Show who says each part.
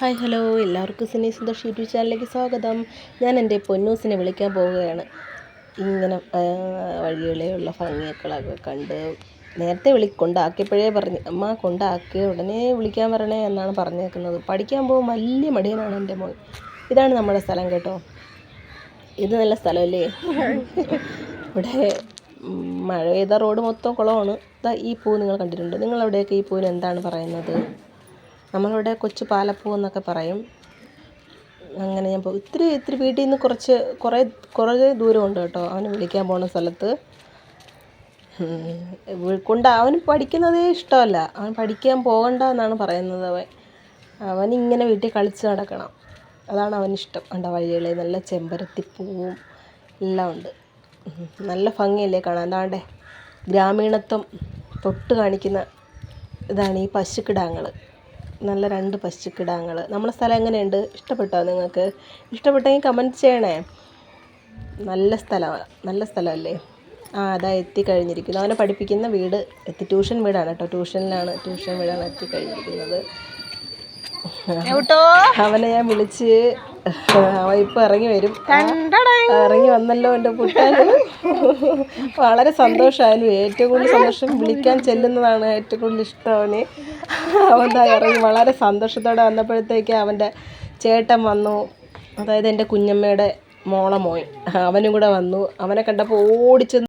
Speaker 1: Hi hello എല്ലാവർക്കും Sini Santhosh YouTube ചാനലിലേക്ക് സ്വാഗതം. ഞാൻ എൻ്റെ പൊന്നൂസിനെ വിളിക്കാൻ പോവുകയാണ്. ഇങ്ങനെ വഴികളിലുള്ള ഭംഗിയൊക്കെ കണ്ട് നേരത്തെ കൊണ്ടാക്കിയപ്പോഴേ പറഞ്ഞു, അമ്മ കൊണ്ടാക്കിയ ഉടനെ വിളിക്കാൻ വരണേ എന്നാണ് പറഞ്ഞേക്കുന്നത്. പഠിക്കാൻ പോകും വലിയ മടിയനാണ് എൻ്റെ മോൻ. ഇതാണ് നമ്മുടെ സ്ഥലം കേട്ടോ. ഇത് നല്ല സ്ഥലമല്ലേ. ഇവിടെ മഴ പെയ്ത റോഡ് മൊത്തം കുളമാണ്. ഈ പൂ നിങ്ങൾ കണ്ടിട്ടുണ്ട്. നിങ്ങളവിടെയൊക്കെ ഈ പൂവിന് എന്താണ് പറയുന്നത്? നമ്മളിവിടെ കൊച്ചു പാലപ്പൂ എന്നൊക്കെ പറയും. അങ്ങനെ ഞാൻ ഇത്തിരി വീട്ടിൽ നിന്ന് കുറേ ദൂരമുണ്ട് കേട്ടോ അവന് വിളിക്കാൻ പോകുന്ന സ്ഥലത്ത്. അവന് പഠിക്കുന്നതേ ഇഷ്ടമല്ല. അവൻ പഠിക്കാൻ പോകണ്ട എന്നാണ് പറയുന്നത്. അവനിങ്ങനെ വീട്ടിൽ കളിച്ച് നടക്കണം, അതാണ് അവനിഷ്ടം. കണ്ട വഴികളിൽ നല്ല ചെമ്പരത്തിപ്പൂവും എല്ലാം ഉണ്ട്. നല്ല ഭംഗിയല്ലേ കാണാൻ. എന്താണ്ടേ ഗ്രാമീണത്വം തൊട്ട് കാണിക്കുന്ന ഇതാണ് ഈ പശുക്കിടാങ്ങൾ. നല്ല 2 പശുക്കിടാങ്ങൾ. നമ്മുടെ സ്ഥലം എങ്ങനെയുണ്ട്? ഇഷ്ടപ്പെട്ടോ നിങ്ങൾക്ക്? ഇഷ്ടപ്പെട്ടെങ്കിൽ കമൻറ്റ് ചെയ്യണേ. നല്ല സ്ഥലമല്ലേ. അതാ എത്തിക്കഴിഞ്ഞിരിക്കുന്നു. അവനെ പഠിപ്പിക്കുന്ന വീട് ട്യൂഷൻ വീടാണ് കേട്ടോ. ട്യൂഷൻ വീടാണ് എത്തിക്കഴിഞ്ഞിരിക്കുന്നത്. അവനെ ഞാൻ വിളിച്ച് അവൻ ഇപ്പോൾ ഇറങ്ങി വരും. ഇറങ്ങി വന്നല്ലോ എൻ്റെ കുട്ടാൻ. വളരെ സന്തോഷമായാലും ഏറ്റവും കൂടുതൽ സന്തോഷം വിളിക്കാൻ ചെല്ലുന്നതാണ് ഏറ്റവും കൂടുതൽ ഇഷ്ടം അവന്. അവൻ ഇറങ്ങി വളരെ സന്തോഷത്തോടെ വന്നപ്പോഴത്തേക്ക് അവൻ്റെ ചേട്ടൻ വന്നു. അതായത് എൻ്റെ കുഞ്ഞമ്മയുടെ മോൻ അവനും കൂടെ വന്നു. അവനെ കണ്ടപ്പോൾ ഓടിച്ചെന്ന്